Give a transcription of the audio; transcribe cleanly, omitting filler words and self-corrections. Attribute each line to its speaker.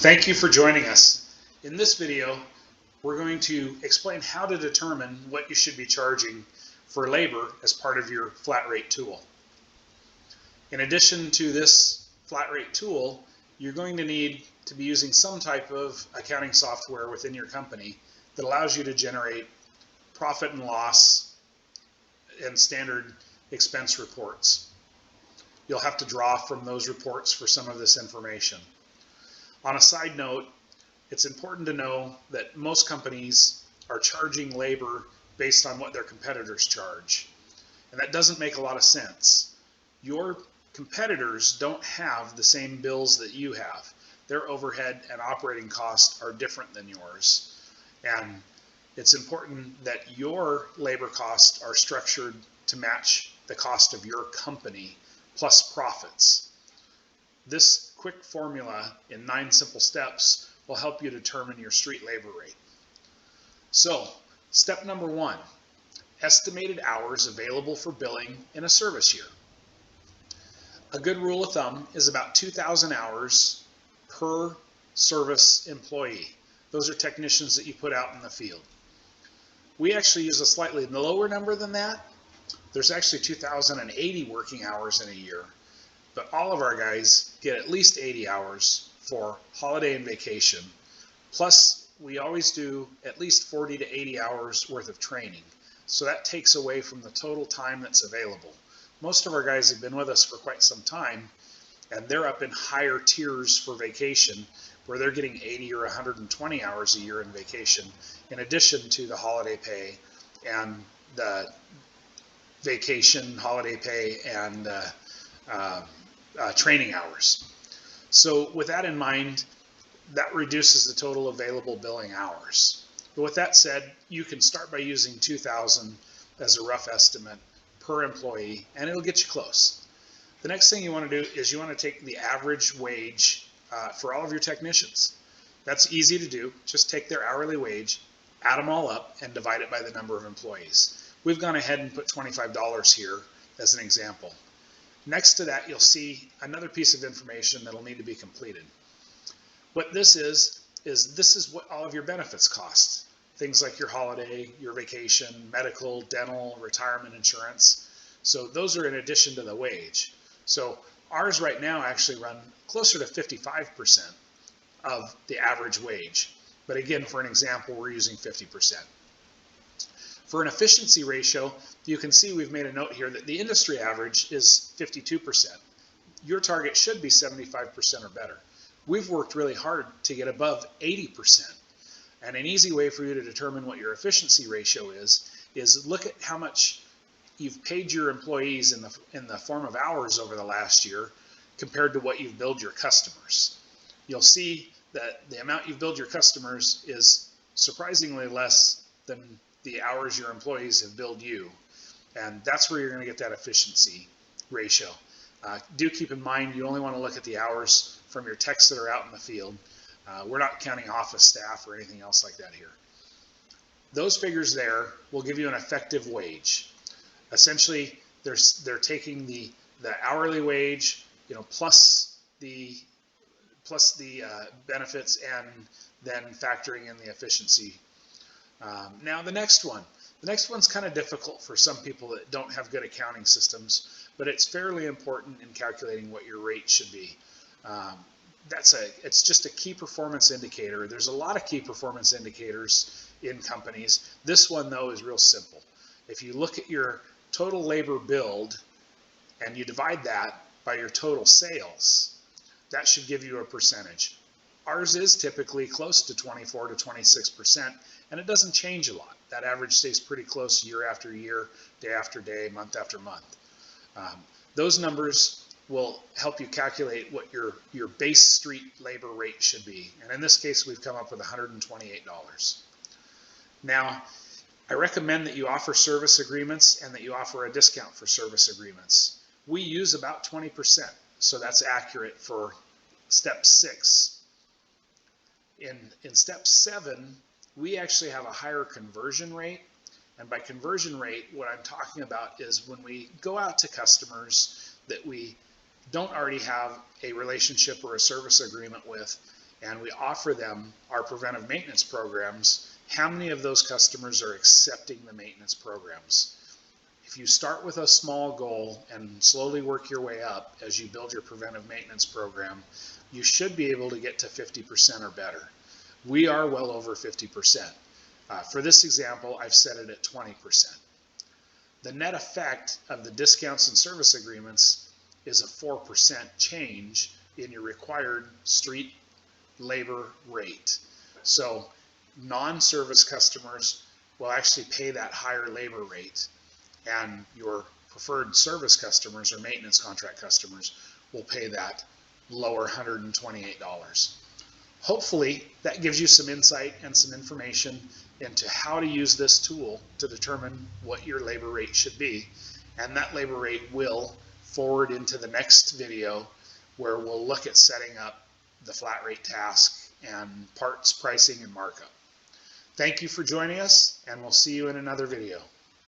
Speaker 1: Thank you for joining us. In this video, we're going to explain how to determine what you should be charging for labor as part of your flat rate tool. In addition to this flat rate tool, you're going to need to be using some type of accounting software within your company that allows you to generate profit and loss and standard expense reports. You'll have to draw from those reports for some of this information. On a side note, it's important to know that most companies are charging labor based on what their competitors charge. And that doesn't make a lot of sense. Your competitors don't have the same bills that you have. Their overhead and operating costs are different than yours. And it's important that your labor costs are structured to match the cost of your company plus profits. This quick formula in 9 simple steps will help you determine your street labor rate. So, step number 1, estimated hours available for billing in a service year. A good rule of thumb is about 2,000 hours per service employee. Those are technicians that you put out in the field. We actually use a slightly lower number than that. There's actually 2,080 working hours in a year. But all of our guys get at least 80 hours for holiday and vacation. Plus, we always do at least 40 to 80 hours worth of training. So that takes away from the total time that's available. Most of our guys have been with us for quite some time, and they're up in higher tiers for vacation, where they're getting 80 or 120 hours a year in vacation, in addition to the holiday pay and the vacation, holiday pay, and training hours. So with that in mind, that reduces the total available billing hours. But with that said, you can start by using 2,000 as a rough estimate per employee, and it'll get you close. The next thing you want to do is you want to take the average wage for all of your technicians. That's easy to do. Just take their hourly wage, add them all up, and divide it by the number of employees. We've gone ahead and put $25 here as an example. Next to that, you'll see another piece of information that'll need to be completed. What this is this is what all of your benefits cost. Things like your holiday, your vacation, medical, dental, retirement insurance. So those are in addition to the wage. So ours right now actually run closer to 55% of the average wage. But again, for an example, we're using 50%. For an efficiency ratio, you can see we've made a note here that the industry average is 52%. Your target should be 75% or better. We've worked really hard to get above 80%. And an easy way for you to determine what your efficiency ratio is look at how much you've paid your employees in the form of hours over the last year compared to what you've billed your customers. You'll see that the amount you've billed your customers is surprisingly less than the hours your employees have billed you. And that's where you're going to get that efficiency ratio. Do keep in mind, you only want to look at the hours from your techs that are out in the field. We're not counting office staff or anything else like that here. Those figures there will give you an effective wage. Essentially, they're taking the hourly wage, plus the benefits, and then factoring in the efficiency. Now the next one's kind of difficult for some people that don't have good accounting systems, but it's fairly important in calculating what your rate should be. It's just a key performance indicator. There's a lot of key performance indicators in companies. This one though is real simple. If you look at your total labor billed and you divide that by your total sales, that should give you a percentage. Ours is typically close to 24 to 26%, and it doesn't change a lot. That average stays pretty close year after year, day after day, month after month. Those numbers will help you calculate what your base street labor rate should be. And in this case, we've come up with $128. Now, I recommend that you offer service agreements and that you offer a discount for service agreements. We use about 20%, so that's accurate for step 6. In step 7, we actually have a higher conversion rate. And by conversion rate, what I'm talking about is when we go out to customers that we don't already have a relationship or a service agreement with, and we offer them our preventive maintenance programs, how many of those customers are accepting the maintenance programs? If you start with a small goal and slowly work your way up as you build your preventive maintenance program, you should be able to get to 50% or better. We are well over 50%. For this example, I've set it at 20%. The net effect of the discounts and service agreements is a 4% change in your required street labor rate. So non-service customers will actually pay that higher labor rate, and your preferred service customers or maintenance contract customers will pay that lower $128. Hopefully that gives you some insight and some information into how to use this tool to determine what your labor rate should be, and that labor rate will forward into the next video where we'll look at setting up the flat rate task and parts pricing and markup. Thank you for joining us, and we'll see you in another video.